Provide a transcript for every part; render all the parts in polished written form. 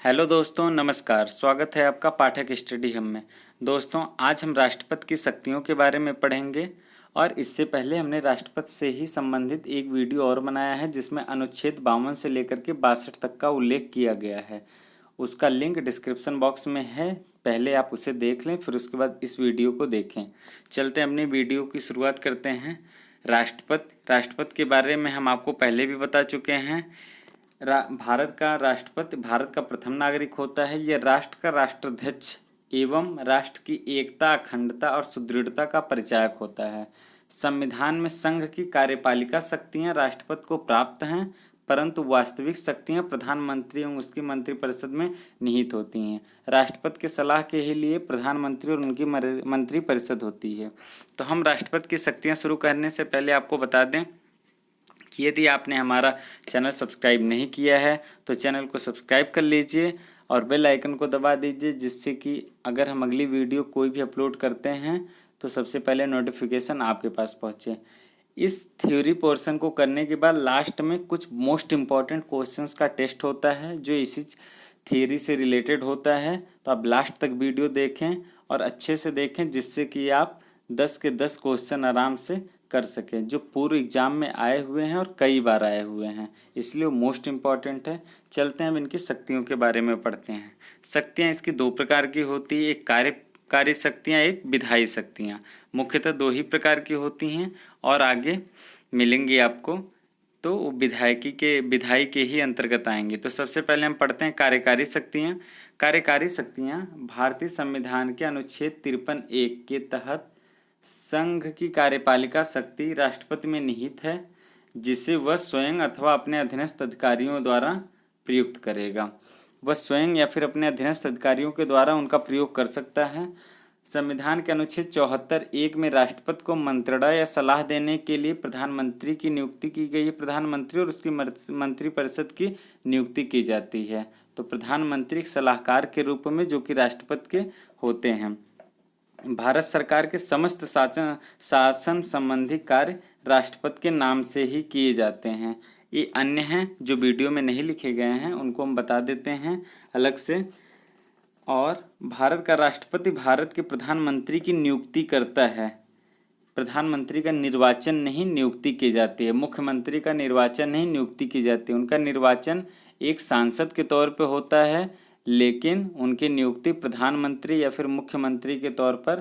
Hello दोस्तों, नमस्कार। स्वागत है आपका पाठक स्टडी हम में। दोस्तों, आज हम राष्ट्रपति की शक्तियों के बारे में पढ़ेंगे और इससे पहले हमने राष्ट्रपति से ही संबंधित एक वीडियो और बनाया है जिसमें अनुच्छेद 52 से लेकर के 62 तक का उल्लेख किया गया है। उसका लिंक डिस्क्रिप्शन बॉक्स में है, पहले आप उसे देख लें, फिर उसके बाद इस वीडियो को देखें। चलते हैं अपनी वीडियो की शुरुआत करते हैं। राष्ट्रपति के बारे में हम आपको पहले भी बता चुके हैं। भारत का राष्ट्रपति भारत का प्रथम नागरिक होता है। यह राष्ट्र का राष्ट्राध्यक्ष एवं राष्ट्र की एकता, अखंडता और सुदृढ़ता का परिचायक होता है। संविधान में संघ की कार्यपालिका शक्तियां राष्ट्रपति को प्राप्त हैं, परंतु वास्तविक शक्तियां प्रधानमंत्री एवं उसकी मंत्रिपरिषद में निहित होती हैं। राष्ट्रपति के सलाह के ही लिए प्रधानमंत्री और उनकी मंत्रिपरिषद होती है। तो हम राष्ट्रपति की शक्तियां शुरू करने से पहले आपको बता दें कि यदि आपने हमारा चैनल सब्सक्राइब नहीं किया है तो चैनल को सब्सक्राइब कर लीजिए और बेल आइकन को दबा दीजिए, जिससे कि अगर हम अगली वीडियो कोई भी अपलोड करते हैं तो सबसे पहले नोटिफिकेशन आपके पास पहुंचे। इस थ्योरी पोर्शन को करने के बाद लास्ट में कुछ मोस्ट इम्पॉर्टेंट क्वेश्चंस का टेस्ट होता है जो इसी थ्योरी से रिलेटेड होता है। तो आप लास्ट तक वीडियो देखें और अच्छे से देखें, जिससे कि आप 10 के 10 क्वेश्चन आराम से कर सकें, जो पूर्व एग्जाम में आए हुए हैं और कई बार आए हुए हैं, इसलिए वो मोस्ट इम्पॉर्टेंट है। चलते हैं अब इनकी शक्तियों के बारे में पढ़ते हैं। शक्तियाँ इसकी दो प्रकार की होती है, एक कार्यकारी शक्तियाँ, एक विधायी शक्तियाँ। मुख्यतः दो ही प्रकार की होती हैं और आगे मिलेंगी आपको, तो विधायी के ही अंतर्गत आएंगे। तो सबसे पहले हम पढ़ते हैं कार्यकारी शक्तियाँ। कार्यकारी शक्तियाँ भारतीय संविधान के अनुच्छेद 53(1) के तहत संघ की कार्यपालिका शक्ति राष्ट्रपति में निहित है, जिसे वह स्वयं अथवा अपने अधीनस्थ अधिकारियों द्वारा प्रयुक्त करेगा। वह स्वयं या फिर अपने अधीनस्थ अधिकारियों के द्वारा उनका प्रयोग कर सकता है। संविधान के अनुच्छेद 74(1) में राष्ट्रपति को मंत्रणा या सलाह देने के लिए प्रधानमंत्री की नियुक्ति की गई है। प्रधानमंत्री और उसकी मंत्रिपरिषद की नियुक्ति की जाती है। तो प्रधानमंत्री एक सलाहकार के रूप में, जो कि राष्ट्रपति के होते हैं। भारत सरकार के समस्त शासन संबंधी कार्य राष्ट्रपति के नाम से ही किए जाते हैं। ये अन्य हैं जो वीडियो में नहीं लिखे गए हैं, उनको हम बता देते हैं अलग से। और भारत का राष्ट्रपति भारत के प्रधानमंत्री की नियुक्ति करता है। प्रधानमंत्री का निर्वाचन नहीं, नियुक्ति की जाती है। मुख्यमंत्री का निर्वाचन नहीं, नियुक्ति की जाती है। उनका निर्वाचन एक सांसद के तौर पे होता है, लेकिन उनकी नियुक्ति प्रधानमंत्री या फिर मुख्यमंत्री के तौर पर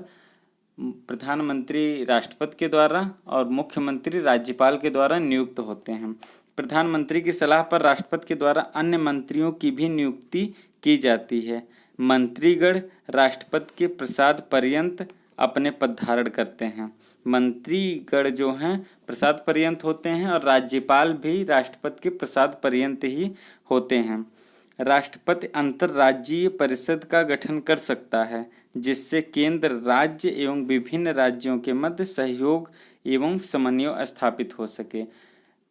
प्रधानमंत्री राष्ट्रपति के द्वारा और मुख्यमंत्री राज्यपाल के द्वारा नियुक्त होते हैं। प्रधानमंत्री की सलाह पर राष्ट्रपति के द्वारा अन्य मंत्रियों की भी नियुक्ति की जाती है। मंत्रीगण राष्ट्रपति के प्रसाद पर्यंत अपने पद धारण करते हैं। मंत्रीगण जो हैं प्रसाद पर्यंत होते हैं और राज्यपाल भी राष्ट्रपति के प्रसाद पर्यंत ही होते हैं। राष्ट्रपति अंतर्राज्यीय परिषद का गठन कर सकता है, जिससे केंद्र, राज्य एवं विभिन्न राज्यों के मध्य सहयोग एवं समन्वय स्थापित हो सके।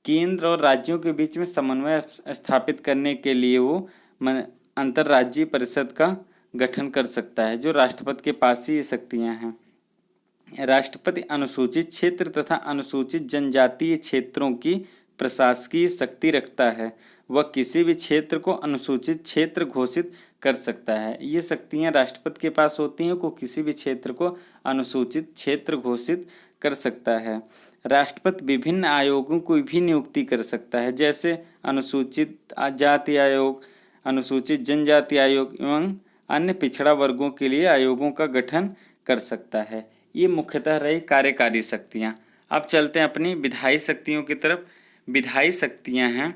केंद्र और राज्यों के बीच में समन्वय स्थापित करने के लिए वो अंतर्राज्यीय परिषद का गठन कर सकता है, जो राष्ट्रपति के पास ही ये शक्तियाँ हैं। राष्ट्रपति अनुसूचित क्षेत्र तथा अनुसूचित जनजातीय क्षेत्रों की प्रशासकीय शक्ति रखता है। वह किसी भी क्षेत्र को अनुसूचित क्षेत्र घोषित कर सकता है। ये शक्तियाँ राष्ट्रपति के पास होती हैं, को किसी भी क्षेत्र को अनुसूचित क्षेत्र घोषित कर सकता है। राष्ट्रपति विभिन्न आयोगों की भी नियुक्ति कर सकता है, जैसे अनुसूचित जाति आयोग, अनुसूचित जनजाति आयोग एवं अन्य पिछड़ा वर्गों के लिए आयोगों का गठन कर सकता है। ये मुख्यतः रही कार्यकारी शक्तियाँ। अब चलते हैं अपनी विधायी शक्तियों की तरफ। विधायी शक्तियाँ हैं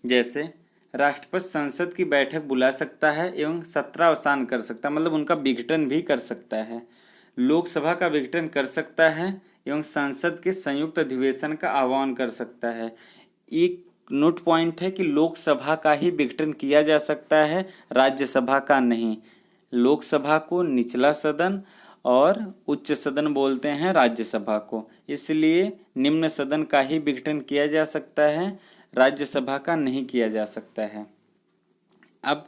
जैसे राष्ट्रपति संसद की बैठक बुला सकता है एवं सत्रावसान कर सकता है, मतलब उनका विघटन भी कर सकता है। लोकसभा का विघटन कर सकता है एवं संसद के संयुक्त अधिवेशन का आह्वान कर सकता है। एक नोट पॉइंट है कि लोकसभा का ही विघटन किया जा सकता है, राज्यसभा का नहीं। लोकसभा को निचला सदन और उच्च सदन बोलते हैं राज्यसभा को, इसलिए निम्न सदन का ही विघटन किया जा सकता है, राज्यसभा का नहीं किया जा सकता है। अब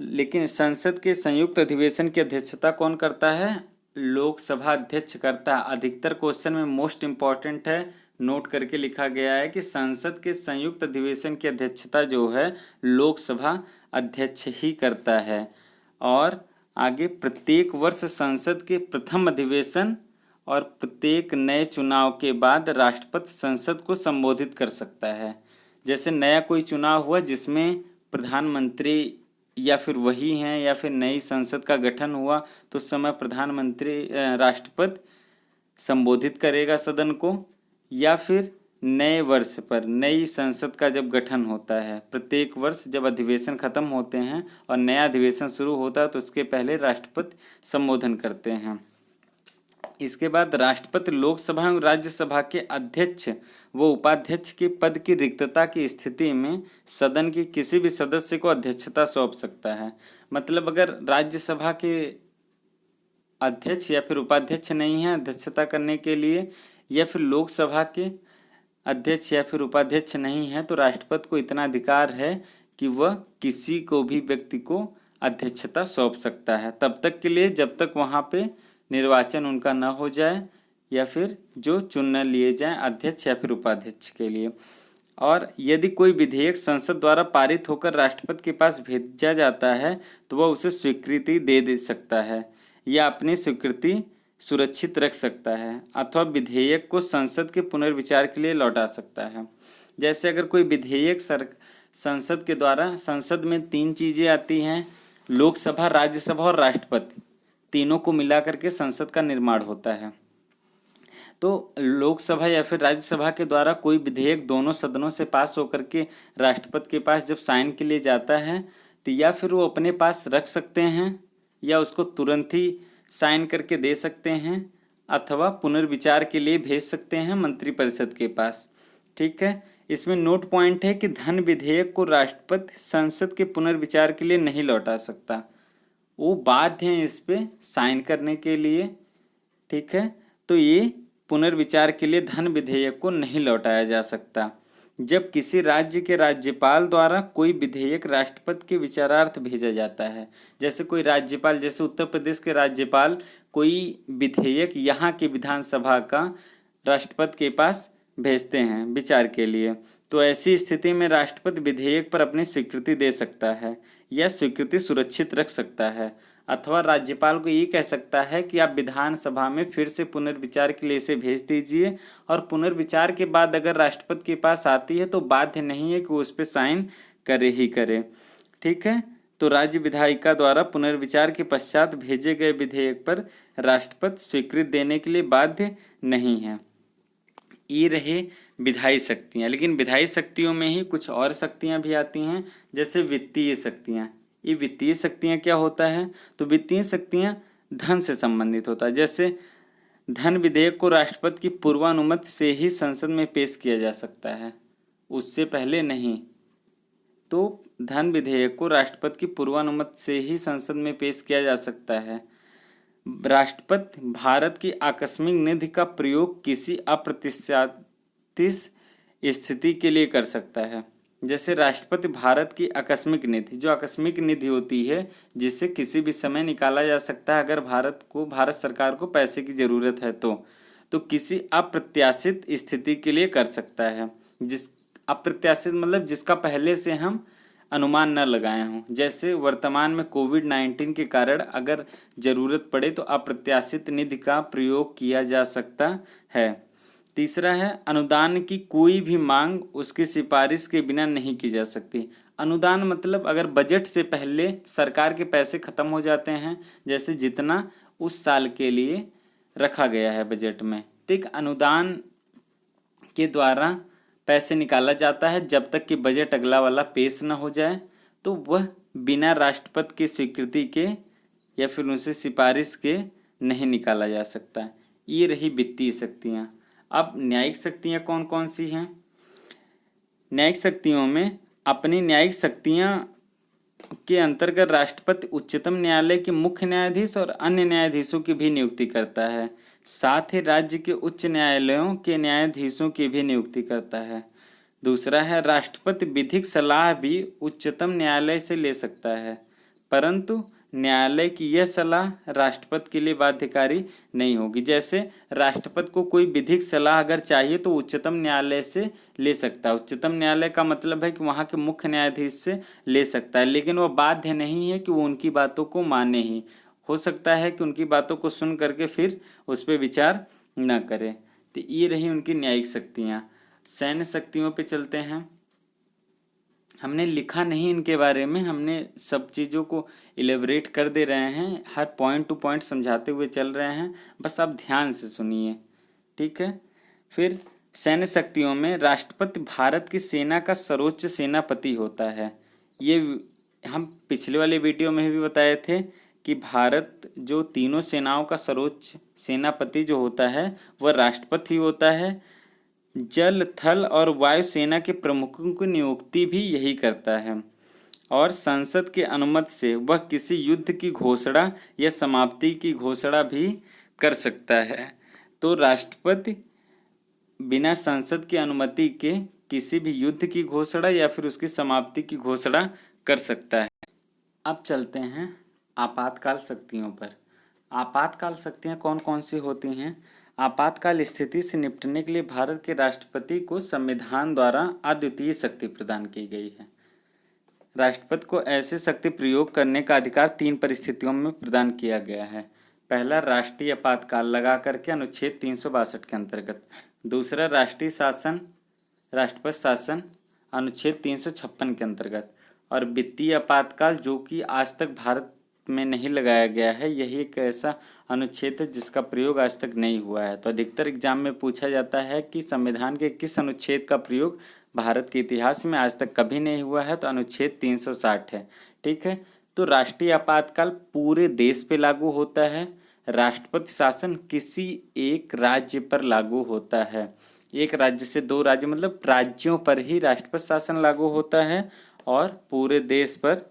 लेकिन संसद के संयुक्त अधिवेशन की अध्यक्षता कौन करता है? लोकसभा अध्यक्ष करता है। अधिकतर क्वेश्चन में मोस्ट इम्पॉर्टेंट है, नोट करके लिखा गया है कि संसद के संयुक्त अधिवेशन की अध्यक्षता जो है लोकसभा अध्यक्ष ही करता है। और आगे प्रत्येक वर्ष संसद के प्रथम अधिवेशन और प्रत्येक नए चुनाव के बाद राष्ट्रपति संसद को संबोधित कर सकता है। जैसे नया कोई चुनाव हुआ जिसमें प्रधानमंत्री या फिर वही हैं या फिर नई संसद का गठन हुआ, तो उस समय प्रधानमंत्री राष्ट्रपति संबोधित करेगा सदन को। या फिर नए वर्ष पर नई संसद का जब गठन होता है, प्रत्येक वर्ष जब अधिवेशन खत्म होते हैं और नया अधिवेशन शुरू होता है तो उसके पहले राष्ट्रपति संबोधन करते हैं। इसके बाद राष्ट्रपति लोकसभा एवं राज्यसभा के अध्यक्ष व उपाध्यक्ष के पद की रिक्तता की स्थिति में सदन के किसी भी सदस्य को अध्यक्षता सौंप सकता है। मतलब अगर राज्यसभा के अध्यक्ष या फिर उपाध्यक्ष नहीं है अध्यक्षता करने के लिए, या फिर लोकसभा के अध्यक्ष या फिर उपाध्यक्ष नहीं है, तो राष्ट्रपति को इतना अधिकार है कि वह किसी को भी व्यक्ति को अध्यक्षता सौंप सकता है, तब तक के लिए जब तक वहाँ पे निर्वाचन उनका न हो जाए या फिर जो चुन लिए जाएं अध्यक्ष या फिर उपाध्यक्ष के लिए। और यदि कोई विधेयक संसद द्वारा पारित होकर राष्ट्रपति के पास भेजा जाता है तो वह उसे स्वीकृति दे सकता है या अपनी स्वीकृति सुरक्षित रख सकता है, अथवा विधेयक को संसद के पुनर्विचार के लिए लौटा सकता है। जैसे अगर कोई विधेयक संसद के द्वारा, संसद में 3 चीज़ें आती हैं, लोकसभा, राज्यसभा और राष्ट्रपति, तीनों को मिलाकर के संसद का निर्माण होता है। तो लोकसभा या फिर राज्यसभा के द्वारा कोई विधेयक दोनों सदनों से पास होकर के राष्ट्रपति के पास जब साइन के लिए जाता है तो या फिर वो अपने पास रख सकते हैं या उसको तुरंत ही साइन करके दे सकते हैं, अथवा पुनर्विचार के लिए भेज सकते हैं मंत्रिपरिषद के पास। ठीक है, इसमें नोट पॉइंट है कि धन विधेयक को राष्ट्रपति संसद के पुनर्विचार के लिए नहीं लौटा सकता, वो बाध्य हैं इस पे साइन करने के लिए। ठीक है, तो ये पुनर्विचार के लिए धन विधेयक को नहीं लौटाया जा सकता। जब किसी राज्य के राज्यपाल द्वारा कोई विधेयक राष्ट्रपति के विचारार्थ भेजा जाता है, जैसे कोई राज्यपाल, जैसे उत्तर प्रदेश के राज्यपाल कोई विधेयक यहाँ की विधानसभा का राष्ट्रपति के पास भेजते हैं विचार के लिए, तो ऐसी स्थिति में राष्ट्रपति विधेयक पर अपनी स्वीकृति दे सकता है या स्वीकृति सुरक्षित रख सकता है, अथवा राज्यपाल को ये कह सकता है कि आप विधानसभा में फिर से पुनर्विचार के लिए इसे भेज दीजिए, और पुनर्विचार के बाद अगर राष्ट्रपति के पास आती है तो बाध्य नहीं है कि वो उस पर साइन करे ही करे। ठीक है, तो राज्य विधायिका द्वारा पुनर्विचार के पश्चात भेजे गए विधेयक पर राष्ट्रपति स्वीकृति देने के लिए बाध्य नहीं है। ये रहे विधायी शक्तियाँ, लेकिन विधायी शक्तियों में ही कुछ और शक्तियाँ भी आती हैं, जैसे वित्तीय शक्तियाँ। ये वित्तीय शक्तियाँ क्या होता है, तो वित्तीय शक्तियाँ धन से संबंधित होता है। जैसे धन विधेयक को राष्ट्रपति की पूर्वानुमति से ही संसद में पेश किया जा सकता है, उससे पहले नहीं। तो धन विधेयक को राष्ट्रपति की पूर्वानुमति से ही संसद में पेश किया जा सकता है। राष्ट्रपति भारत की आकस्मिक निधि का प्रयोग किसी अप्रत्याशित स्थिति के लिए कर सकता है। जैसे राष्ट्रपति भारत की आकस्मिक निधि, जो आकस्मिक निधि होती है जिससे किसी भी समय निकाला जा सकता है अगर भारत सरकार को पैसे की ज़रूरत है तो किसी अप्रत्याशित स्थिति के लिए कर सकता है। जिस अप्रत्याशित मतलब जिसका पहले से हम अनुमान न लगाए हों। जैसे वर्तमान में कोविड-19 के कारण अगर ज़रूरत पड़े तो अप्रत्याशित निधि का प्रयोग किया जा सकता है। तीसरा है अनुदान की कोई भी मांग उसकी सिफारिश के बिना नहीं की जा सकती। अनुदान मतलब अगर बजट से पहले सरकार के पैसे ख़त्म हो जाते हैं, जैसे जितना उस साल के लिए रखा गया है बजट में, तो एक अनुदान के द्वारा पैसे निकाला जाता है जब तक कि बजट अगला वाला पेश न हो जाए, तो वह बिना राष्ट्रपति की स्वीकृति के या फिर उनसे सिफारिश के नहीं निकाला जा सकता। ये रही वित्तीय शक्तियाँ। अब न्यायिक शक्तियाँ कौन कौन सी हैं? न्यायिक शक्तियों में अपनी न्यायिक शक्तियाँ के अंतर्गत राष्ट्रपति उच्चतम न्यायालय के मुख्य न्यायाधीश और अन्य न्यायाधीशों की भी नियुक्ति करता है। साथ ही राज्य के उच्च न्यायालयों के न्यायाधीशों की भी नियुक्ति करता है। दूसरा है राष्ट्रपति विधिक सलाह भी उच्चतम न्यायालय से ले सकता है, परंतु न्यायालय की यह सलाह राष्ट्रपति के लिए बाध्यकारी नहीं होगी। जैसे राष्ट्रपति को कोई विधिक सलाह अगर चाहिए तो उच्चतम न्यायालय से ले सकता है। उच्चतम न्यायालय का मतलब है कि वहाँ के मुख्य न्यायाधीश से ले सकता है, लेकिन वह बाध्य नहीं है कि वो उनकी बातों को माने ही। हो सकता है कि उनकी बातों को सुन करके फिर उस पर विचार न करे। तो ये रही उनकी न्यायिक शक्तियाँ। सैन्य शक्तियों पे चलते हैं। हमने लिखा नहीं इनके बारे में, हमने सब चीज़ों को इलेबरेट कर दे रहे हैं, हर पॉइंट टू पॉइंट समझाते हुए चल रहे हैं, बस आप ध्यान से सुनिए, ठीक है। फिर सैन्य शक्तियों में राष्ट्रपति भारत की सेना का सर्वोच्च सेनापति होता है। ये हम पिछले वाले वीडियो में भी बताए थे कि भारत जो तीनों सेनाओं का सर्वोच्च सेनापति जो होता है वह राष्ट्रपति होता है। जल, थल और वायु सेना के प्रमुखों की नियुक्ति भी यही करता है और संसद के अनुमति से वह किसी युद्ध की घोषणा या समाप्ति की घोषणा भी कर सकता है। तो राष्ट्रपति बिना संसद की अनुमति के किसी भी युद्ध की घोषणा या फिर उसकी समाप्ति की घोषणा कर सकता है। अब चलते हैं आपातकाल शक्तियों पर। आपातकाल शक्तियाँ कौन कौन सी होती हैं? आपातकाल स्थिति से निपटने के लिए भारत के राष्ट्रपति को संविधान द्वारा अद्वितीय शक्ति प्रदान की गई है। राष्ट्रपति को ऐसे शक्ति प्रयोग करने का अधिकार 3 परिस्थितियों में प्रदान किया गया है। पहला, राष्ट्रीय आपातकाल लगा करके अनुच्छेद 362 के अंतर्गत। दूसरा, राष्ट्रीय शासन, राष्ट्रपति शासन अनुच्छेद 356 के अंतर्गत। और वित्तीय आपातकाल जो कि आज तक भारत में नहीं लगाया गया है, यही एक ऐसा अनुच्छेद है जिसका प्रयोग आज तक नहीं हुआ है। तो अधिकतर एग्जाम में पूछा जाता है कि संविधान के किस अनुच्छेद का प्रयोग भारत के इतिहास में आज तक कभी नहीं हुआ है, तो अनुच्छेद 360 है, ठीक है। तो राष्ट्रीय आपातकाल पूरे देश पे लागू होता है। राष्ट्रपति शासन किसी एक राज्य पर लागू होता है। एक राज्य से 2 राज्य मतलब राज्यों पर ही राष्ट्रपति शासन लागू होता है और पूरे देश पर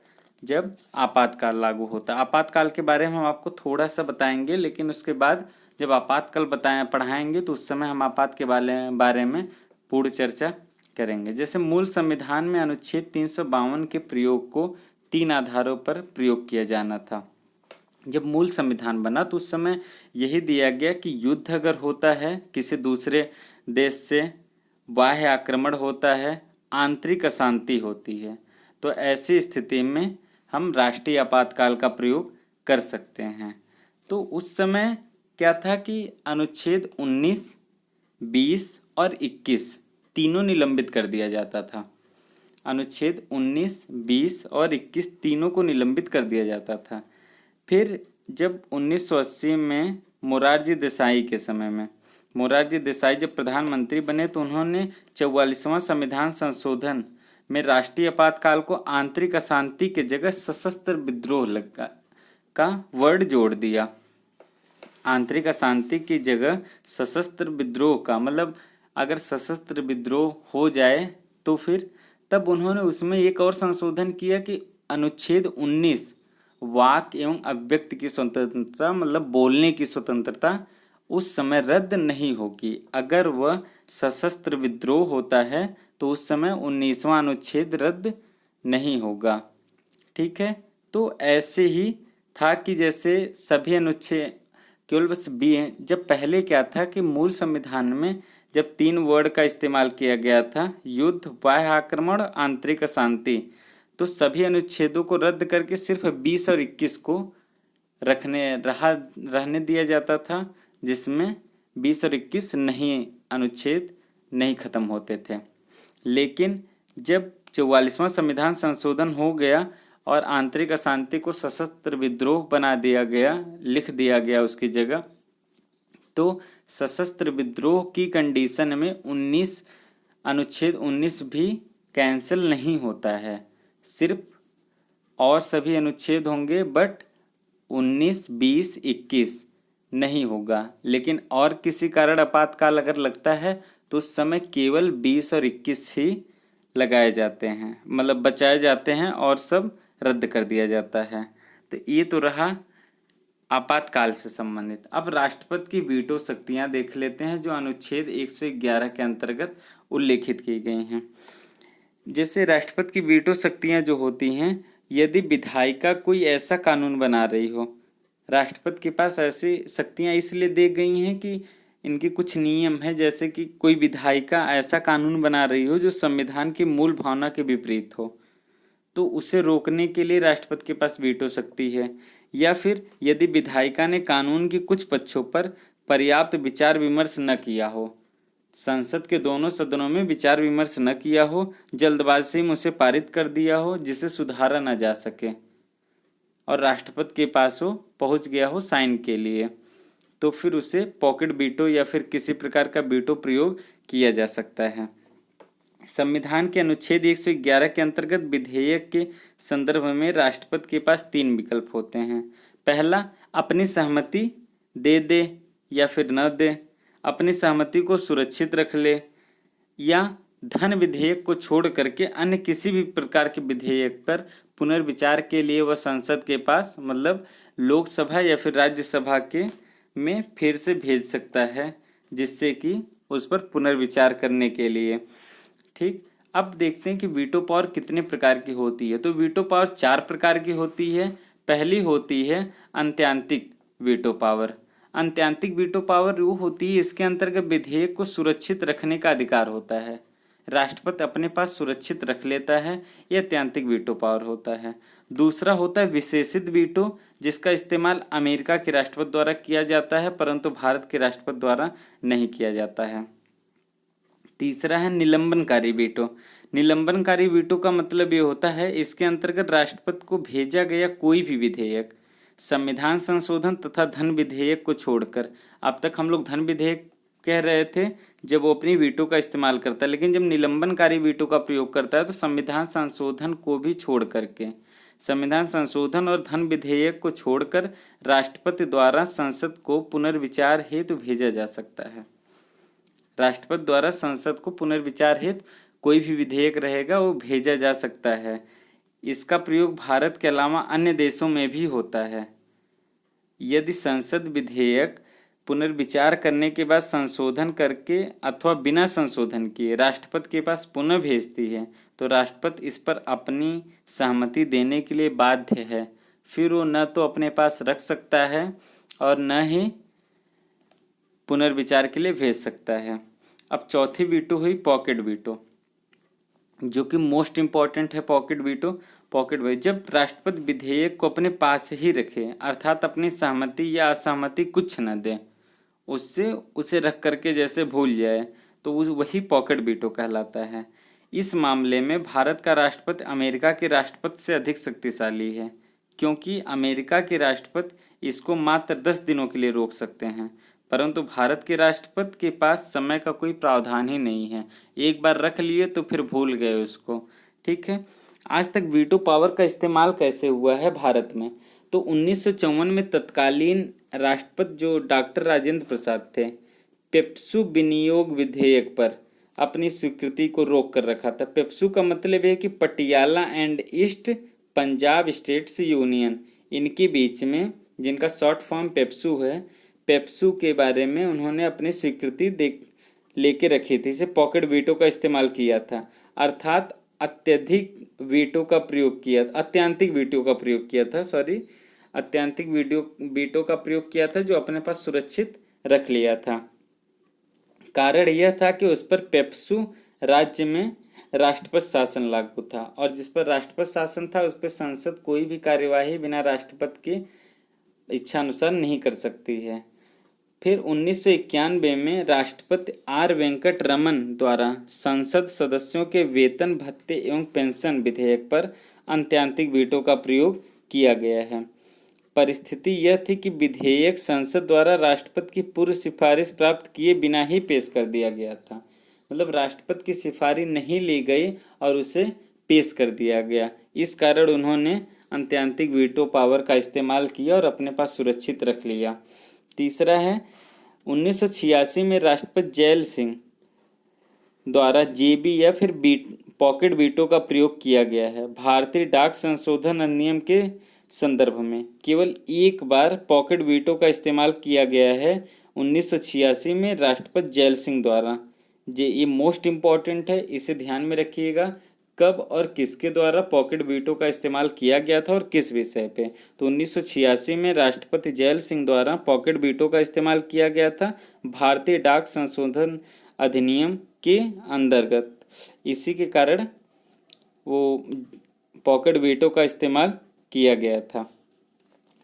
जब आपातकाल लागू होता है। आपातकाल के बारे में हम आपको थोड़ा सा बताएंगे, लेकिन उसके बाद जब आपातकाल पढ़ाएंगे तो उस समय हम आपात के बारे में पूर्ण चर्चा करेंगे। जैसे मूल संविधान में अनुच्छेद 352 के प्रयोग को 3 आधारों पर प्रयोग किया जाना था। जब मूल संविधान बना तो उस समय यही दिया गया कि युद्ध अगर होता है, किसी दूसरे देश से बाह्य आक्रमण होता है, आंतरिक अशांति होती है, तो ऐसी स्थिति में हम राष्ट्रीय आपातकाल का प्रयोग कर सकते हैं। तो उस समय क्या था कि अनुच्छेद 19, 20 और 21 तीनों निलंबित कर दिया जाता था। अनुच्छेद 19, 20 और 21 तीनों को निलंबित कर दिया जाता था। फिर जब 1980 में मोरारजी देसाई के समय में मोरारजी देसाई जब प्रधानमंत्री बने तो उन्होंने 44वां संविधान संशोधन में राष्ट्रीय आपातकाल को आंतरिक अशांति के जगह सशस्त्र विद्रोह का वर्ड जोड़ दिया। आंतरिक अशांति की जगह सशस्त्र विद्रोह का मतलब अगर सशस्त्र विद्रोह हो जाए तो फिर तब उन्होंने उसमें एक और संशोधन किया कि अनुच्छेद 19 वाक एवं अभिव्यक्ति की स्वतंत्रता मतलब बोलने की स्वतंत्रता उस समय रद्द नहीं होगी। अगर वह सशस्त्र विद्रोह होता है तो उस समय 19वां अनुच्छेद रद्द नहीं होगा, ठीक है। तो ऐसे ही था कि जैसे सभी अनुच्छेद केवल बस जब पहले क्या था कि मूल संविधान में जब 3 वर्ड का इस्तेमाल किया गया था, युद्ध, बाह्य आक्रमण, आंतरिक अशांति, तो सभी अनुच्छेदों को रद्द करके सिर्फ 20 और 21 को रहने दिया जाता था, जिसमें 20 और 21 अनुच्छेद नहीं खत्म होते थे। लेकिन जब 44वां संविधान संशोधन हो गया और आंतरिक अशांति को सशस्त्र विद्रोह बना दिया गया, लिख दिया गया उसकी जगह, तो सशस्त्र विद्रोह की कंडीशन में अनुच्छेद 19 भी कैंसिल नहीं होता है, सिर्फ और सभी अनुच्छेद होंगे बट 19, 20, 21 नहीं होगा। लेकिन और किसी कारण आपातकाल अगर लगता है तो उस समय केवल 20 और 21 ही लगाए जाते हैं, मतलब बचाए जाते हैं और सब रद्द कर दिया जाता है। तो ये तो रहा आपातकाल से संबंधित। अब राष्ट्रपति की वीटो शक्तियां देख लेते हैं जो अनुच्छेद 111 के अंतर्गत उल्लेखित की गई हैं। जैसे राष्ट्रपति की वीटो शक्तियां जो होती हैं यदि विधायिका कोई ऐसा कानून बना रही हो, राष्ट्रपति के पास ऐसी शक्तियां इसलिए दी गई हैं कि इनके कुछ नियम हैं, जैसे कि कोई विधायिका ऐसा कानून बना रही हो जो संविधान की मूल भावना के विपरीत हो, तो उसे रोकने के लिए राष्ट्रपति के पास वीटो शक्ति है। या फिर यदि विधायिका ने कानून के कुछ पक्षों पर पर्याप्त विचार विमर्श न किया हो, संसद के दोनों सदनों में विचार विमर्श न किया हो, जल्दबाजी में उसे पारित कर दिया हो जिसे सुधारा न जा सके, और राष्ट्रपति के पास हो पहुंच गया हो साइन के लिए, तो फिर उसे पॉकेट वीटो या फिर किसी प्रकार का वीटो प्रयोग किया जा सकता है। संविधान के अनुच्छेद 111 के अंतर्गत विधेयक के संदर्भ में राष्ट्रपति के पास 3 विकल्प होते हैं। पहला, अपनी सहमति दे या फिर न दे, अपनी सहमति को सुरक्षित रख ले, या धन विधेयक को छोड़ करके अन्य किसी भी प्रकार के विधेयक पर पुनर्विचार के लिए वह संसद के पास, मतलब लोकसभा या फिर राज्यसभा के में फिर से भेज सकता है, जिससे कि उस पर पुनर्विचार करने के लिए। ठीक, अब देखते हैं कि वीटो पावर कितने प्रकार की होती है। तो वीटो पावर 4 प्रकार की होती है। पहली होती है अंत्यांतिक वीटो पावर। अंत्यांतिक वीटो पावर वो होती है, इसके अंतर्गत विधेयक को सुरक्षित रखने का अधिकार होता है, राष्ट्रपति अपने पास सुरक्षित रख लेता है, यह अंत्यांतिक वीटो पावर होता है। दूसरा होता है विशेषित वीटो, जिसका इस्तेमाल अमेरिका के राष्ट्रपति द्वारा किया जाता है, परंतु भारत के राष्ट्रपति द्वारा नहीं किया जाता है। तीसरा है निलंबनकारी वीटो। निलंबनकारी वीटो का मतलब ये होता है, इसके अंतर्गत राष्ट्रपति को भेजा गया कोई भी विधेयक, संविधान संशोधन तथा धन विधेयक को छोड़कर, अब तक हम लोग धन विधेयक कह रहे थे जब वो अपनी वीटो का इस्तेमाल करता है, लेकिन जब निलंबनकारी वीटो का प्रयोग करता है तो संविधान संशोधन को भी छोड़ करके, संविधान संशोधन और धन विधेयक को छोड़कर राष्ट्रपति द्वारा संसद को पुनर्विचार हेतु भेजा जा सकता है। राष्ट्रपति द्वारा संसद को पुनर्विचार हेतु कोई भी विधेयक रहेगा वो भेजा जा सकता है। इसका प्रयोग भारत के अलावा अन्य देशों में भी होता है। यदि संसद विधेयक पुनर्विचार करने के बाद संशोधन करके अथवा बिना संशोधन किए राष्ट्रपति के पास पुनः भेजती है, तो राष्ट्रपति इस पर अपनी सहमति देने के लिए बाध्य है। फिर वो न तो अपने पास रख सकता है और न ही पुनर्विचार के लिए भेज सकता है। अब चौथी वीटो हुई पॉकेट वीटो, जो कि मोस्ट इम्पॉर्टेंट है। पॉकेट वीटो जब राष्ट्रपति विधेयक को अपने पास ही रखे, अर्थात अपनी सहमति या असहमति कुछ न दे, उससे उसे रख करके जैसे भूल जाए, तो वही पॉकेट वीटो कहलाता है। इस मामले में भारत का राष्ट्रपति अमेरिका के राष्ट्रपति से अधिक शक्तिशाली है, क्योंकि अमेरिका के राष्ट्रपति इसको मात्र 10 दिनों के लिए रोक सकते हैं, परंतु भारत के राष्ट्रपति के पास समय का कोई प्रावधान ही नहीं है। एक बार रख लिए तो फिर भूल गए उसको। ठीक है, आज तक वीटो पावर का इस्तेमाल कैसे हुआ है भारत में? तो 1954 में तत्कालीन राष्ट्रपति जो डॉक्टर राजेंद्र प्रसाद थे, पेप्सू विनियोग विधेयक पर अपनी स्वीकृति को रोक कर रखा था। पेप्सू का मतलब है कि Patiala and east Punjab states union, इनके बीच में, जिनका शॉर्ट फॉर्म पेप्सू है, पेप्सू के बारे में उन्होंने अपनी स्वीकृति लेके रखी थी। इसे पॉकेट वीटो का इस्तेमाल किया था, अर्थात अत्यंतिक वीटो का प्रयोग किया था, जो अपने पास सुरक्षित रख लिया था। कारण यह था कि उस पर पेप्सू राज्य में राष्ट्रपति शासन लागू था, और जिस पर राष्ट्रपति शासन था उस पर संसद कोई भी कार्यवाही बिना राष्ट्रपति की इच्छा अनुसार नहीं कर सकती है। फिर 1991 में राष्ट्रपति आर वेंकट रमन द्वारा संसद सदस्यों के वेतन भत्ते एवं पेंशन विधेयक पर अंत्यांतिक वीटो का प्रयोग किया गया है। परिस्थिति यह थी कि विधेयक संसद द्वारा राष्ट्रपति की पूर्व सिफारिश प्राप्त किए बिना ही पेश कर दिया गया था, मतलब राष्ट्रपति की सिफारिश नहीं ली गई और उसे पेश कर दिया गया। इस कारण उन्होंने अंत्यांतिक वीटो पावर का इस्तेमाल किया और अपने पास सुरक्षित रख लिया। तीसरा है 1986 में राष्ट्रपति जैल सिंह द्वारा जेबी या फिर पॉकेट वीटो का प्रयोग किया गया है। भारतीय डाक संशोधन अधिनियम के संदर्भ में केवल एक बार पॉकेट वीटो का इस्तेमाल किया गया है, 1986 में राष्ट्रपति जैल सिंह द्वारा। ये मोस्ट इम्पॉर्टेंट है, इसे ध्यान में रखिएगा। कब और किसके द्वारा पॉकेट वीटो का इस्तेमाल किया गया था और किस विषय पे? तो 1986 में राष्ट्रपति जैल सिंह द्वारा पॉकेट वीटो का इस्तेमाल किया गया था भारतीय डाक संशोधन अधिनियम के अंतर्गत। इसी के कारण वो पॉकेट वीटो का इस्तेमाल किया गया था।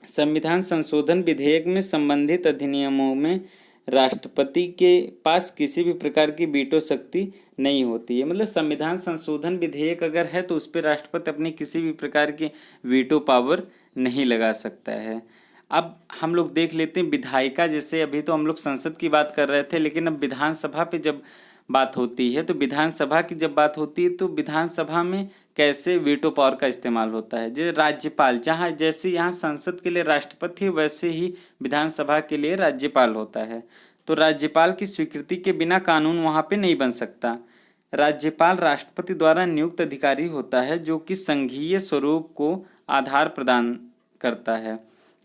संविधान संशोधन विधेयक में संबंधित अधिनियमों में राष्ट्रपति के पास किसी भी प्रकार की वीटो शक्ति नहीं होती है। मतलब संविधान संशोधन विधेयक अगर है तो उस पर राष्ट्रपति अपनी किसी भी प्रकार की वीटो पावर नहीं लगा सकता है। अब हम लोग देख लेते हैं विधायिका, जैसे अभी तो हम लोग संसद की बात कर रहे थे, लेकिन अब विधानसभा पे जब बात होती है तो विधानसभा की जब बात होती है तो विधानसभा में कैसे वीटो पावर का इस्तेमाल होता है। जैसे राज्यपाल, जहाँ जैसे यहाँ संसद के लिए राष्ट्रपति है वैसे ही विधानसभा के लिए राज्यपाल होता है। तो राज्यपाल की स्वीकृति के बिना कानून वहाँ पे नहीं बन सकता। राज्यपाल राष्ट्रपति द्वारा नियुक्त अधिकारी होता है जो कि संघीय स्वरूप को आधार प्रदान करता है।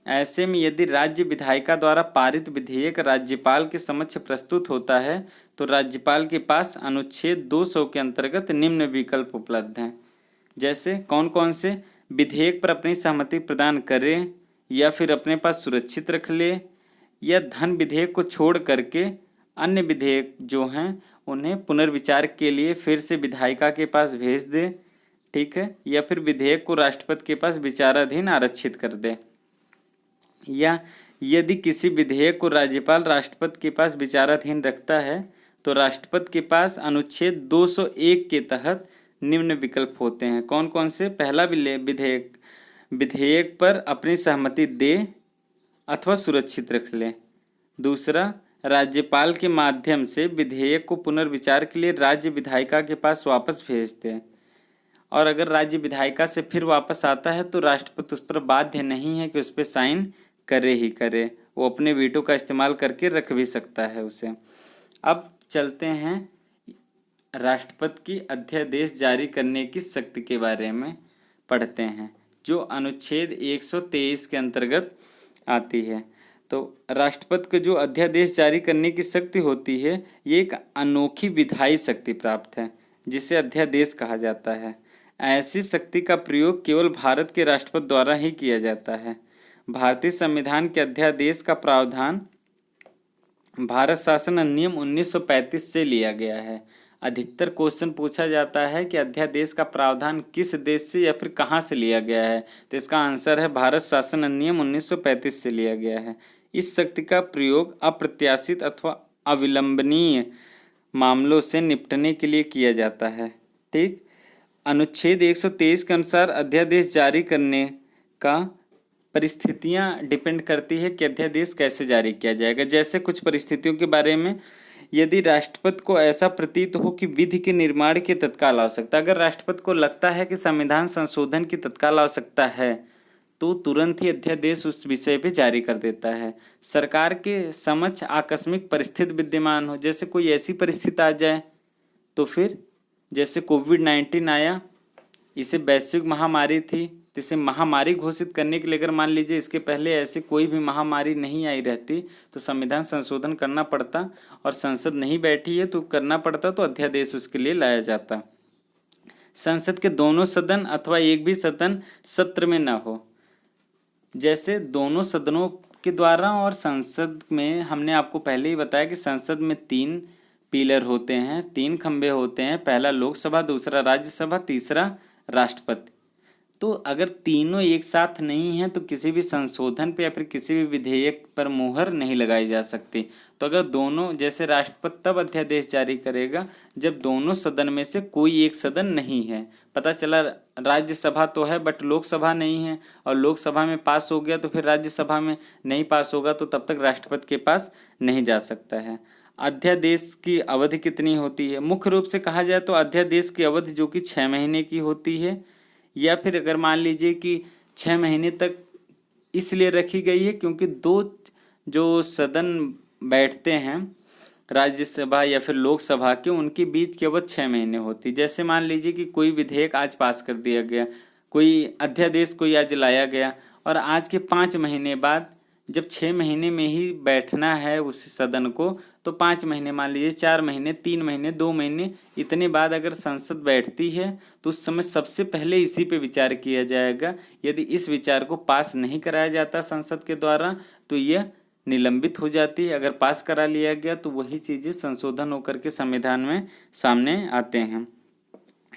ऐसे में यदि राज्य विधायिका द्वारा पारित विधेयक राज्यपाल के समक्ष प्रस्तुत होता है तो राज्यपाल के पास अनुच्छेद 200 के अंतर्गत निम्न विकल्प उपलब्ध हैं। जैसे कौन कौन से? विधेयक पर अपनी सहमति प्रदान करे या फिर अपने पास सुरक्षित रख ले, या धन विधेयक को छोड़ करके अन्य विधेयक जो हैं उन्हें पुनर्विचार के लिए फिर से विधायिका के पास भेज दे, ठीक है, या फिर विधेयक को राष्ट्रपति के पास विचाराधीन आरक्षित कर दे। या यदि किसी विधेयक को राज्यपाल राष्ट्रपति के पास विचाराधीन रखता है तो राष्ट्रपति के पास अनुच्छेद 201 के तहत निम्न विकल्प होते हैं। कौन कौन से? पहला विधेयक पर अपनी सहमति दे अथवा सुरक्षित रख ले। दूसरा, राज्यपाल के माध्यम से विधेयक को पुनर्विचार के लिए राज्य विधायिका के पास वापस भेज दे, और अगर राज्य विधायिका से फिर वापस आता है तो राष्ट्रपति उस पर बाध्य नहीं है कि उस पर साइन करे ही करे, वो अपने वीटो का इस्तेमाल करके रख भी सकता है उसे। अब चलते हैं राष्ट्रपति की अध्यादेश जारी करने की शक्ति के बारे में पढ़ते हैं, जो अनुच्छेद 123 के अंतर्गत आती है। तो राष्ट्रपति को जो अध्यादेश जारी करने की शक्ति होती है ये एक अनोखी विधायी शक्ति प्राप्त है जिसे अध्यादेश कहा जाता है। ऐसी शक्ति का प्रयोग केवल भारत के राष्ट्रपति द्वारा ही किया जाता है। भारतीय संविधान के अध्यादेश का प्रावधान भारत शासन अधिनियम 1935 से लिया गया है। अधिकतर क्वेश्चन पूछा जाता है कि अध्यादेश का प्रावधान किस देश से या फिर कहाँ से लिया गया है, तो इसका आंसर है भारत शासन अधिनियम 1935 से लिया गया है। इस शक्ति का प्रयोग अप्रत्याशित अथवा अविलंबनीय मामलों से निपटने के लिए किया जाता है। ठीक, अनुच्छेद 123 के अनुसार अध्यादेश जारी करने का परिस्थितियां डिपेंड करती है कि अध्यादेश कैसे जारी किया जाएगा। जैसे कुछ परिस्थितियों के बारे में, यदि राष्ट्रपति को ऐसा प्रतीत हो कि विधि के निर्माण की तत्काल आवश्यकता, अगर राष्ट्रपति को लगता है कि संविधान संशोधन की तत्काल आवश्यकता है तो तुरंत ही अध्यादेश उस विषय पे जारी कर देता है। सरकार के समक्ष आकस्मिक परिस्थिति विद्यमान हो, जैसे कोई ऐसी परिस्थिति आ जाए तो फिर जैसे कोविड-19 आया, इसे वैश्विक महामारी थी, तो इसे महामारी घोषित करने के लिए अगर मान लीजिए इसके पहले ऐसी कोई भी महामारी नहीं आई रहती तो संविधान संशोधन करना पड़ता, और संसद नहीं बैठी है तो करना पड़ता, तो अध्यादेश उसके लिए लाया जाता। संसद के दोनों सदन अथवा एक भी सदन सत्र में न हो, जैसे दोनों सदनों के द्वारा, और संसद में हमने आपको पहले ही बताया कि संसद में 3 पिलर होते हैं, 3 खंभे होते हैं, पहला लोकसभा, दूसरा राज्यसभा, तीसरा राष्ट्रपति। तो अगर तीनों एक साथ नहीं हैं तो किसी भी संशोधन पे या फिर किसी भी विधेयक पर मुहर नहीं लगाई जा सकती। तो अगर दोनों, जैसे राष्ट्रपति तब अध्यादेश जारी करेगा जब दोनों सदन में से कोई एक सदन नहीं है। पता चला राज्यसभा तो है बट लोकसभा नहीं है, और लोकसभा में पास हो गया तो फिर राज्यसभा में नहीं पास होगा, तो तब तक राष्ट्रपति के पास नहीं जा सकता है। अध्यादेश की अवधि कितनी होती है? मुख्य रूप से कहा जाए तो अध्यादेश की अवधि जो कि 6 महीने की होती है, या फिर अगर मान लीजिए कि 6 महीने तक इसलिए रखी गई है क्योंकि 2 जो सदन बैठते हैं राज्यसभा या फिर लोकसभा के, उनके बीच की अवधि 6 महीने होती। जैसे मान लीजिए कि कोई विधेयक आज पास कर दिया गया, कोई अध्यादेश कोई आज लाया गया, और आज के 5 महीने बाद जब 6 महीने में ही बैठना है उस सदन को, तो 5 महीने, मान लीजिए 4 महीने, 3 महीने, 2 महीने, इतने बाद अगर संसद बैठती है तो उस समय सबसे पहले इसी पे विचार किया जाएगा। यदि इस विचार को पास नहीं कराया जाता संसद के द्वारा तो यह निलंबित हो जाती है। अगर पास करा लिया गया तो वही चीज़ें संशोधन होकर के संविधान में सामने आते हैं।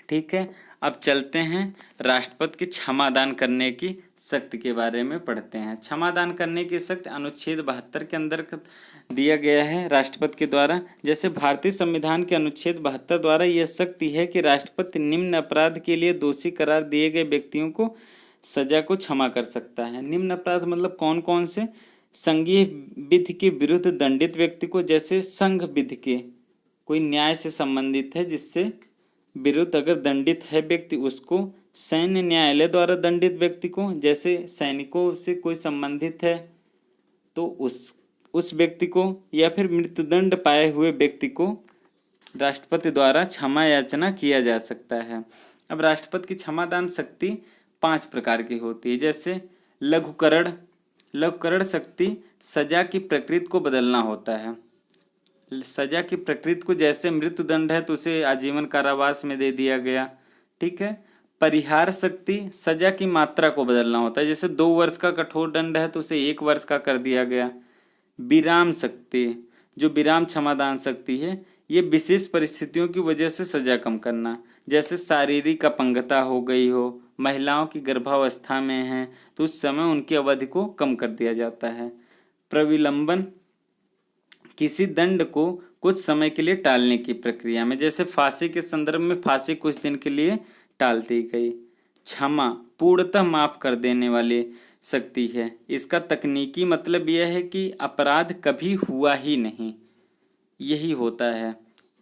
ठीक है, अब चलते हैं राष्ट्रपति की क्षमादान करने की शक्ति के बारे में पढ़ते हैं। क्षमादान करने की शक्ति अनुच्छेद 72 के अंदर दिया गया है राष्ट्रपति के द्वारा। जैसे भारतीय संविधान के अनुच्छेद 72 द्वारा यह शक्ति है कि राष्ट्रपति निम्न अपराध के लिए दोषी करार दिए गए व्यक्तियों को सजा को क्षमा कर सकता है। निम्न अपराध मतलब कौन कौन से? संघीय विधि के विरुद्ध दंडित व्यक्ति को, जैसे संघ विधि के कोई न्याय से संबंधित है जिससे विरुद्ध अगर दंडित है व्यक्ति उसको, सैन्य न्यायालय द्वारा दंडित व्यक्ति को, जैसे सैनिकों से कोई संबंधित है तो उस व्यक्ति को, या फिर मृत्युदंड पाए हुए व्यक्ति को राष्ट्रपति द्वारा क्षमा याचना किया जा सकता है। अब राष्ट्रपति की क्षमादान शक्ति 5 प्रकार की होती है। जैसे लघुकरण। लघुकरण शक्ति सजा की प्रकृति को बदलना होता है। सजा की प्रकृति को, जैसे मृत्युदंड है तो उसे आजीवन कारावास में दे दिया गया। ठीक है। परिहार शक्ति सजा की मात्रा को बदलना होता है। जैसे 2 वर्ष का कठोर दंड है तो उसे 1 वर्ष का कर दिया गया। विराम शक्ति, जो विराम क्षमादान शक्ति है, ये विशेष परिस्थितियों की वजह से सजा कम करना। जैसे शारीरिक अपंगता हो गई हो, महिलाओं की गर्भावस्था में है तो उस समय उनकी अवधि को कम कर दिया जाता है। प्रविलंबन, किसी दंड को कुछ समय के लिए टालने की प्रक्रिया में, जैसे फांसी के संदर्भ में फांसी कुछ दिन के लिए टाल दी गई। क्षमा पूर्णतः माफ कर देने वाली शक्ति है। इसका तकनीकी मतलब यह है कि अपराध कभी हुआ ही नहीं, यही होता है।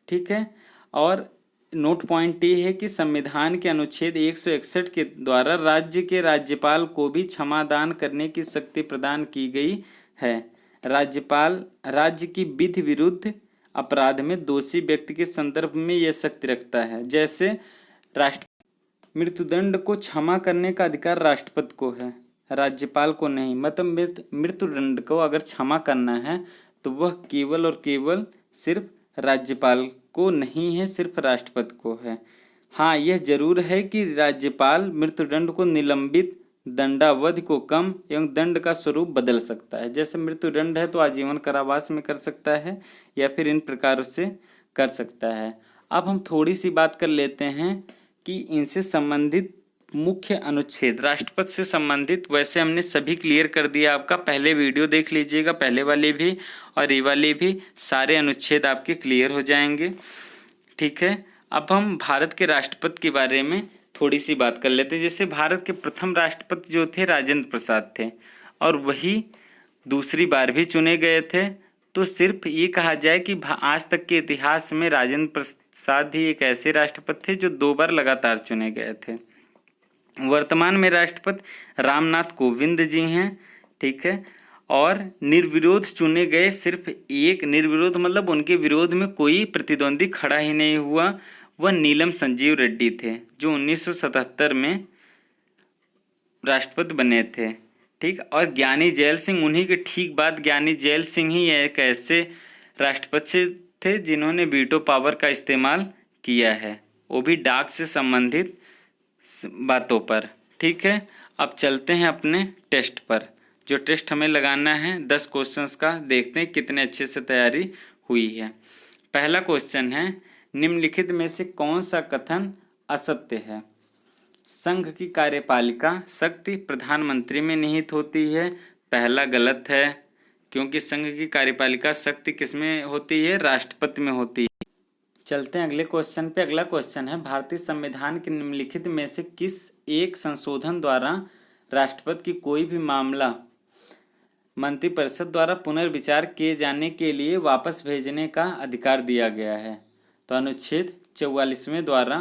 ठीक है। और नोट पॉइंट ये है कि संविधान के अनुच्छेद 161 के द्वारा राज्य के राज्यपाल को भी क्षमादान करने की शक्ति प्रदान की गई है। राज्यपाल राज्य की विधि विरुद्ध अपराध में दोषी व्यक्ति के संदर्भ में यह शक्ति रखता है। जैसे मृत्युदंड को क्षमा करने का अधिकार राष्ट्रपति को है, राज्यपाल को नहीं। मतलब मृत्युदंड को अगर क्षमा करना है तो वह केवल और केवल सिर्फ राज्यपाल को नहीं है, सिर्फ राष्ट्रपति को है। हाँ, यह जरूर है कि राज्यपाल मृत्युदंड को निलंबित, दंडावधि को कम एवं दंड का स्वरूप बदल सकता है। जैसे मृत्युदंड है तो आजीवन कारावास में कर सकता है या फिर इन प्रकार से कर सकता है। अब हम थोड़ी सी बात कर लेते हैं कि इनसे संबंधित मुख्य अनुच्छेद, राष्ट्रपति से संबंधित। वैसे हमने सभी क्लियर कर दिया आपका, पहले वीडियो देख लीजिएगा, पहले वाले भी और ये वाले भी, सारे अनुच्छेद आपके क्लियर हो जाएंगे। ठीक है। अब हम भारत के राष्ट्रपति के बारे में थोड़ी सी बात कर लेते हैं। जैसे भारत के प्रथम राष्ट्रपति जो थे राजेंद्र प्रसाद थे और वही दूसरी बार भी चुने गए थे। तो सिर्फ ये कहा जाए कि आज तक के इतिहास में राजेंद्र प्रसाद ही एक ऐसे राष्ट्रपति थे जो 2 बार लगातार चुने गए थे। वर्तमान में राष्ट्रपति रामनाथ कोविंद जी हैं। ठीक है। और निर्विरोध चुने गए सिर्फ एक, निर्विरोध मतलब उनके विरोध में कोई प्रतिद्वंदी खड़ा ही नहीं हुआ, वह नीलम संजीव रेड्डी थे जो 1977 में राष्ट्रपति बने थे। ठीक। और ज्ञानी जैल सिंह, उन्हीं के ठीक बाद ज्ञानी जैल सिंह ही एक ऐसे राष्ट्रपति थे जिन्होंने वीटो पावर का इस्तेमाल किया है, वो भी डाक से संबंधित बातों पर। ठीक है। अब चलते हैं अपने टेस्ट पर। जो टेस्ट हमें लगाना है 10 क्वेश्चंस का, देखते हैं कितने अच्छे से तैयारी हुई है। पहला क्वेश्चन है, निम्नलिखित में से कौन सा कथन असत्य है? संघ की कार्यपालिका शक्ति प्रधानमंत्री में निहित होती है। पहला गलत है, क्योंकि संघ की कार्यपालिका शक्ति किसमें होती है? राष्ट्रपति में होती है। चलते हैं अगले क्वेश्चन पे। अगला क्वेश्चन है, भारतीय संविधान के निम्नलिखित में से किस एक संशोधन द्वारा राष्ट्रपति की कोई भी मामला मंत्रिपरिषद द्वारा पुनर्विचार किए जाने के लिए वापस भेजने का अधिकार दिया गया है? तो अनुच्छेद 44वें द्वारा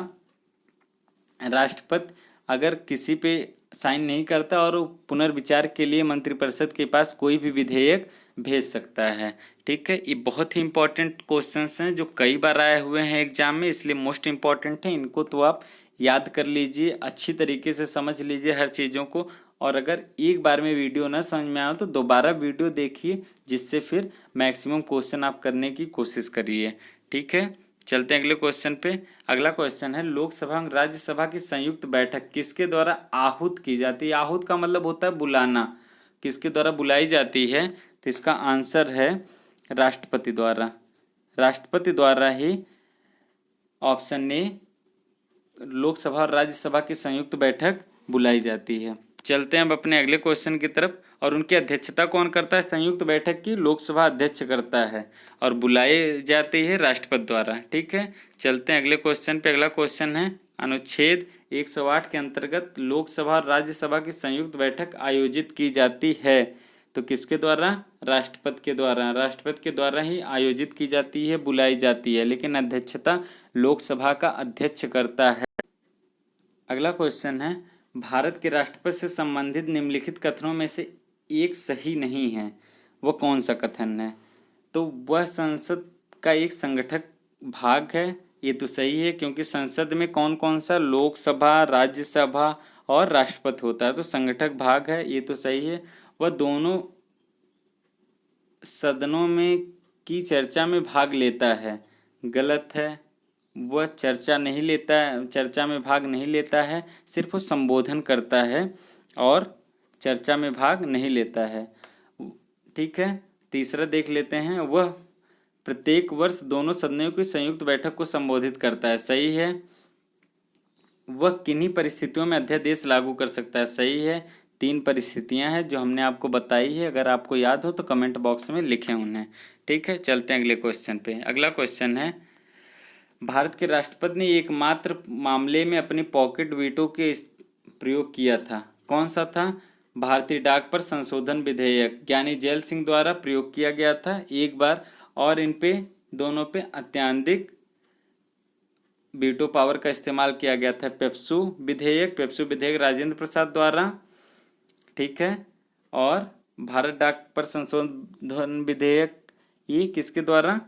राष्ट्रपति अगर किसी पे साइन नहीं करता और पुनर्विचार के लिए मंत्रिपरिषद के पास कोई भी विधेयक भेज सकता है। ठीक है। ये बहुत ही इंपॉर्टेंट क्वेश्चंस हैं जो कई बार आए हुए हैं एग्जाम में, इसलिए मोस्ट इम्पॉर्टेंट है। इनको तो आप याद कर लीजिए, अच्छी तरीके से समझ लीजिए हर चीज़ों को, और अगर एक बार में वीडियो ना समझ में आए तो दोबारा वीडियो देखिए, जिससे फिर मैक्सिमम क्वेश्चन आप करने की कोशिश करिए। ठीक है, चलते हैं अगले क्वेश्चन पे। अगला क्वेश्चन है, लोकसभा और राज्यसभा की संयुक्त बैठक किसके द्वारा आहूत की जाती है? आहूत का मतलब होता है बुलाना, किसके द्वारा बुलाई जाती है? तो इसका आंसर है राष्ट्रपति द्वारा। राष्ट्रपति द्वारा ही ऑप्शन ए, लोकसभा और राज्यसभा की संयुक्त बैठक बुलाई जाती है। चलते हैं अब अपने अगले क्वेश्चन की तरफ। और उनकी अध्यक्षता कौन करता है? संयुक्त बैठक की लोकसभा अध्यक्ष करता है और बुलाई जाती है राष्ट्रपति द्वारा। ठीक है, चलते हैं अगले क्वेश्चन पे। अगला क्वेश्चन है, अनुच्छेद 108 के अंतर्गत लोकसभा और राज्यसभा की संयुक्त बैठक आयोजित की जाती है, तो किसके द्वारा? राष्ट्रपति के द्वारा। राष्ट्रपति के द्वारा ही आयोजित की जाती है, बुलाई जाती है, लेकिन अध्यक्षता लोकसभा का अध्यक्ष करता है। अगला क्वेश्चन है, भारत के राष्ट्रपति से संबंधित निम्नलिखित कथनों में से एक सही नहीं है, वो कौन सा कथन है? तो वह संसद का एक संगठक भाग है, ये तो सही है, क्योंकि संसद में कौन कौन सा? लोकसभा, राज्यसभा और राष्ट्रपति होता है, तो संगठक भाग है, ये तो सही है। वह दोनों सदनों में की चर्चा में भाग लेता है, गलत है। वह चर्चा नहीं लेता है, चर्चा में भाग नहीं लेता है, सिर्फ वो संबोधन करता है और चर्चा में भाग नहीं लेता है। ठीक है, तीसरा देख लेते हैं, वह प्रत्येक वर्ष दोनों सदनों की संयुक्त बैठक को संबोधित करता है, सही है। वह किन्हीं परिस्थितियों में अध्यादेश लागू कर सकता है, सही है। 3 परिस्थितियां हैं जो हमने आपको बताई है, अगर आपको याद हो तो कमेंट बॉक्स में लिखें उन्हें। ठीक है, चलते हैं अगले क्वेश्चन पे। अगला क्वेश्चन है, भारत के राष्ट्रपति ने एकमात्र मामले में अपनी पॉकेट वीटो के प्रयोग किया था, कौन सा था? भारतीय डाक पर संशोधन विधेयक ज्ञानी जैल सिंह द्वारा प्रयोग किया गया था एक बार, और इन पे दोनों पे अत्यधिक वीटो पावर का इस्तेमाल किया गया था। पेप्सू विधेयक राजेंद्र प्रसाद द्वारा, ठीक है। और भारत डाक पर संशोधन विधेयक ये किसके द्वारा?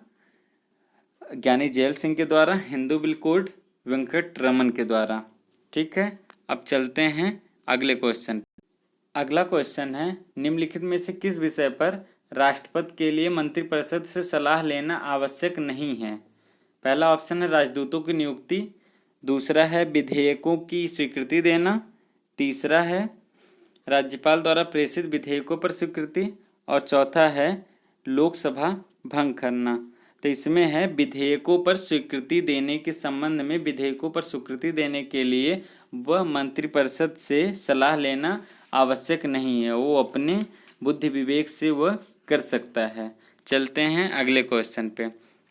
ज्ञानी जैल सिंह के द्वारा। हिंदू बिल कोड वेंकट रमन के द्वारा। ठीक है, अब चलते हैं अगले क्वेश्चन। अगला क्वेश्चन है, निम्नलिखित में से किस विषय पर राष्ट्रपति के लिए मंत्रिपरिषद से सलाह लेना आवश्यक नहीं है? पहला ऑप्शन है राजदूतों की नियुक्ति, दूसरा है विधेयकों की स्वीकृति देना, तीसरा है राज्यपाल द्वारा प्रेषित विधेयकों पर स्वीकृति, और चौथा है लोकसभा भंग करना। तो इसमें है विधेयकों पर स्वीकृति देने के संबंध में, विधेयकों पर स्वीकृति देने के लिए वह मंत्रिपरिषद से सलाह लेना आवश्यक नहीं है, वो अपने बुद्धि विवेक से वह कर सकता है। चलते हैं अगले क्वेश्चन पे।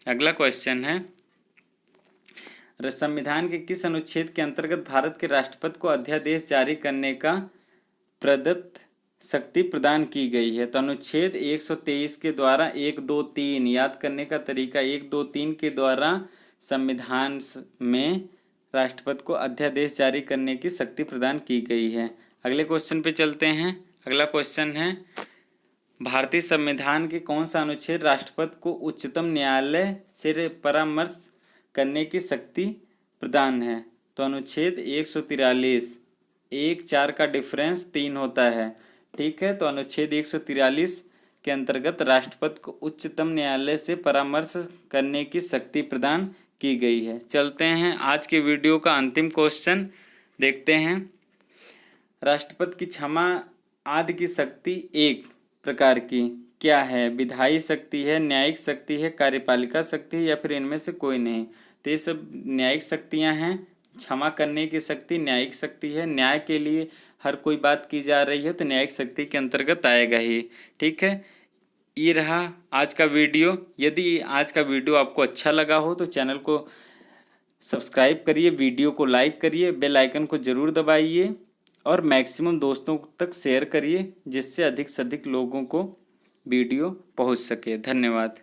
अगला क्वेश्चन है, संविधान के किस अनुच्छेद के अंतर्गत भारत के राष्ट्रपति को अध्यादेश जारी करने का प्रदत्त शक्ति प्रदान की गई है? तो अनुच्छेद 123 के द्वारा 1, 2, 3 याद करने का तरीका, 1, 2, 3 के द्वारा संविधान में राष्ट्रपति को अध्यादेश जारी करने की शक्ति प्रदान की गई है। अगले क्वेश्चन पे चलते हैं। अगला क्वेश्चन है, भारतीय संविधान के कौन सा अनुच्छेद राष्ट्रपति को उच्चतम न्यायालय से परामर्श करने की शक्ति प्रदान है? तो अनुच्छेद 143। 1, 4 का डिफरेंस 3 होता है, ठीक है। तो अनुच्छेद 143 के अंतर्गत राष्ट्रपति को उच्चतम न्यायालय से परामर्श करने की शक्ति प्रदान की गई है। चलते हैं आज के वीडियो का अंतिम क्वेश्चन देखते हैं। राष्ट्रपति की क्षमा आदि की शक्ति एक प्रकार की क्या है? विधायी शक्ति है, न्यायिक शक्ति है, कार्यपालिका शक्ति है, या फिर इनमें से कोई नहीं? तो ये सब न्यायिक शक्तियां हैं। क्षमा करने की शक्ति न्यायिक शक्ति है, न्याय के लिए हर कोई बात की जा रही है तो न्यायिक शक्ति के अंतर्गत आएगा ही, ठीक है। ये रहा आज का वीडियो। यदि आज का वीडियो आपको अच्छा लगा हो तो चैनल को सब्सक्राइब करिए, वीडियो को लाइक करिए, बेल आइकन को ज़रूर दबाइए और मैक्सिमम दोस्तों तक शेयर करिए, जिससे अधिक से अधिक लोगों को वीडियो पहुंच सके। धन्यवाद।